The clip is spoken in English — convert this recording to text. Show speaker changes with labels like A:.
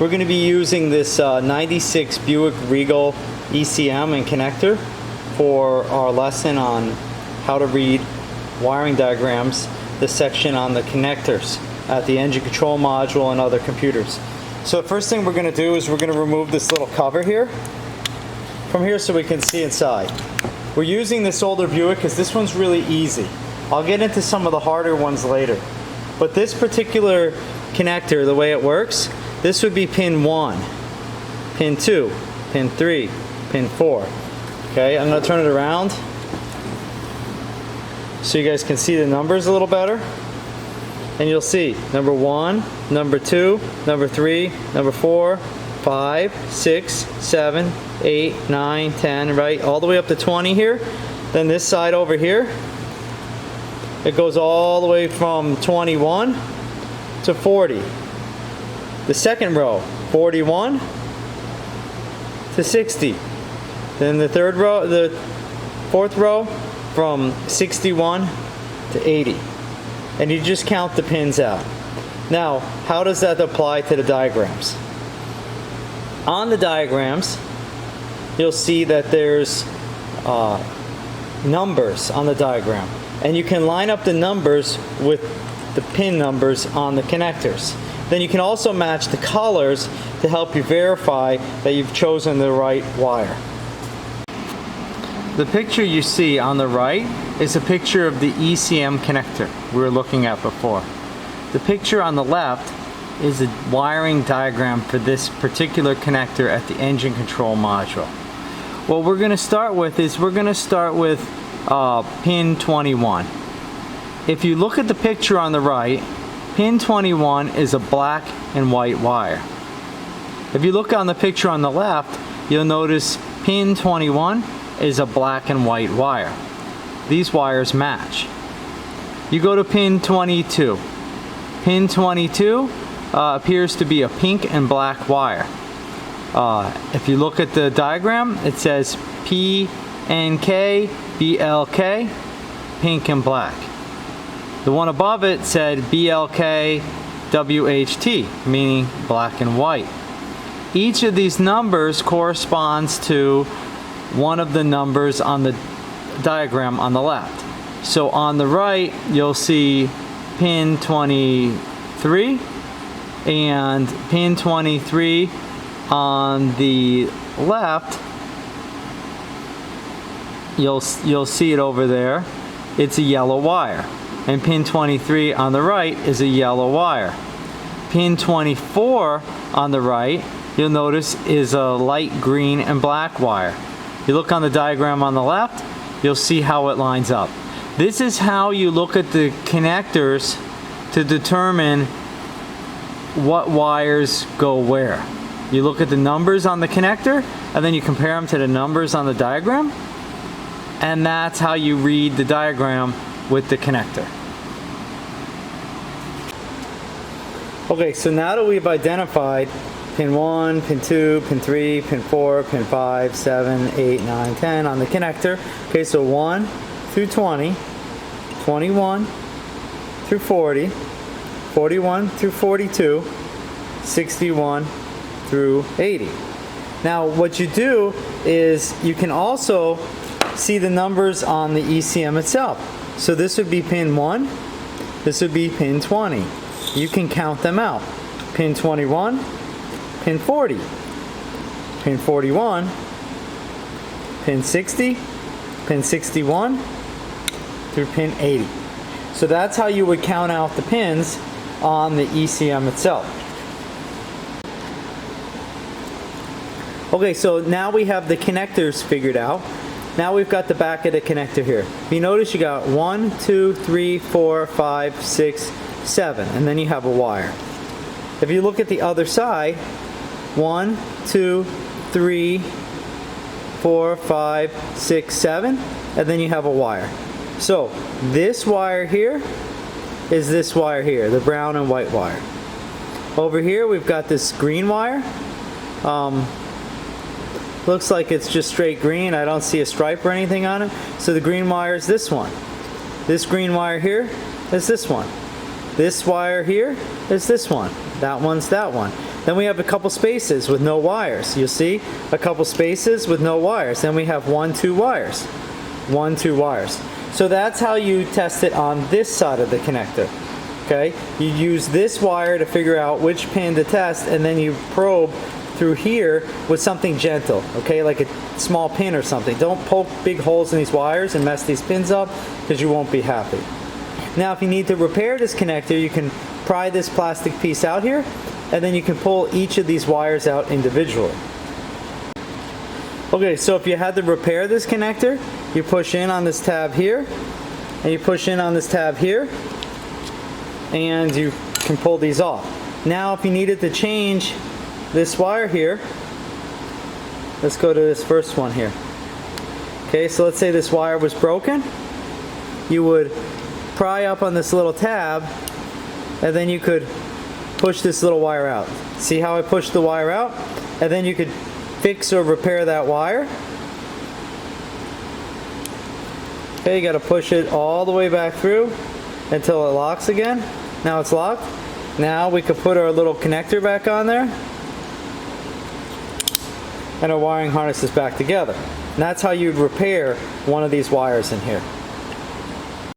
A: We're going to be using this 96 Buick Regal ECM and connector for our lesson on how to read wiring diagrams, the section on the connectors at the engine control module and other computers. So the first thing we're going to do is we're going to remove this little cover here from here so we can see inside. We're using this older Buick because this one's really easy. I'll get into some of the harder ones later. But this particular connector, the way it works, this would be pin 1, pin 2, pin 3, pin 4. Okay, I'm going to turn it around so you guys can see the numbers a little better. And you'll see number 1, number 2, number 3, number 4, 5, 6, 7, 8, 9, 10, right? All the way up to 20 here. Then this side over here, it goes all the way from 21 to 40. The second row, 41 to 60. Then the third row, the fourth row, from 61 to 80. And you just count the pins out. Now, how does that apply to the diagrams? On the diagrams, you'll see that there's numbers on the diagram. And you can line up the numbers with the pin numbers on the connectors. Then you can also match the colors to help you verify that you've chosen the right wire. The picture you see on the right is a picture of the ECM connector we were looking at before. The picture on the left is a wiring diagram for this particular connector at the engine control module. What we're going to start with is pin 21. If you look at the picture on the right, pin 21 is a black and white wire. If you look on the picture on the left, you'll notice pin 21 is a black and white wire. These wires match. You go to pin 22. Pin 22 appears to be a pink and black wire. If you look at the diagram, it says PNK, BLK, pink and black. The one above it said BLK, WHT, meaning black and white. Each of these numbers corresponds to one of the numbers on the diagram on the left. So on the right, you'll see pin 23 and pin 23 on the left. You'll see it over there. It's a yellow wire. And pin 23 on the right is a yellow wire. Pin 24 on the right, you'll notice, is a light green and black wire. You look on the diagram on the left, you'll see how it lines up. This is how you look at the connectors to determine what wires go where. You look at the numbers on the connector, and then you compare them to the numbers on the diagram, and that's how you read the diagram with the connector. Okay, so now that we've identified pin 1, pin 2, pin 3, pin 4, pin 5, 7, 8, 9, 10 on the connector. Okay, so 1 through 20, 21 through 40, 41 through 42, 61 through 80. Now what you do is you can also see the numbers on the ECM itself. So this would be pin 1, this would be pin 20. You can count them out. Pin 21, pin 40, pin 41, pin 60, pin 61, through pin 80. So that's how you would count out the pins on the ECM itself. Okay, so now we have the connectors figured out. Now we've got the back of the connector here. You notice you got 1, 2, 3, 4, 5, 6, 7, and then you have a wire. If you look at the other side, 1, 2, 3, 4, 5, 6, 7, and then you have a wire. So this wire here is this wire here, the brown and white wire. Over here we've got this green wire. Looks like it's just straight green. I don't see a stripe or anything on it. So the green wire is this one. This green wire here is this one. This wire here is this one. that one's that one. Then we have a couple spaces with no wires. You'll see a couple spaces with no wires. Then we have 1, 2 wires. 1, 2 wires. So that's how you test it on this side of the connector. Okay? You use this wire to figure out which pin to test, and then you probe through here with something gentle, okay, like a small pin or something. Don't poke big holes in these wires and mess these pins up, because you won't be happy. Now if you need to repair this connector, you can pry this plastic piece out here, and then you can pull each of these wires out individually. Okay, so if you had to repair this connector, you push in on this tab here, and you push in on this tab here, and you can pull these off. Now if you needed to change this wire here, let's go to this first one here. Okay, so let's say this wire was broken. You would pry up on this little tab, and then you could push this little wire out. See how I pushed the wire out? And then you could fix or repair that wire. Okay, you got to push it all the way back through until it locks again. Now it's locked. Now we could put our little connector back on there, and our wiring harness is back together. And that's how you'd repair one of these wires in here.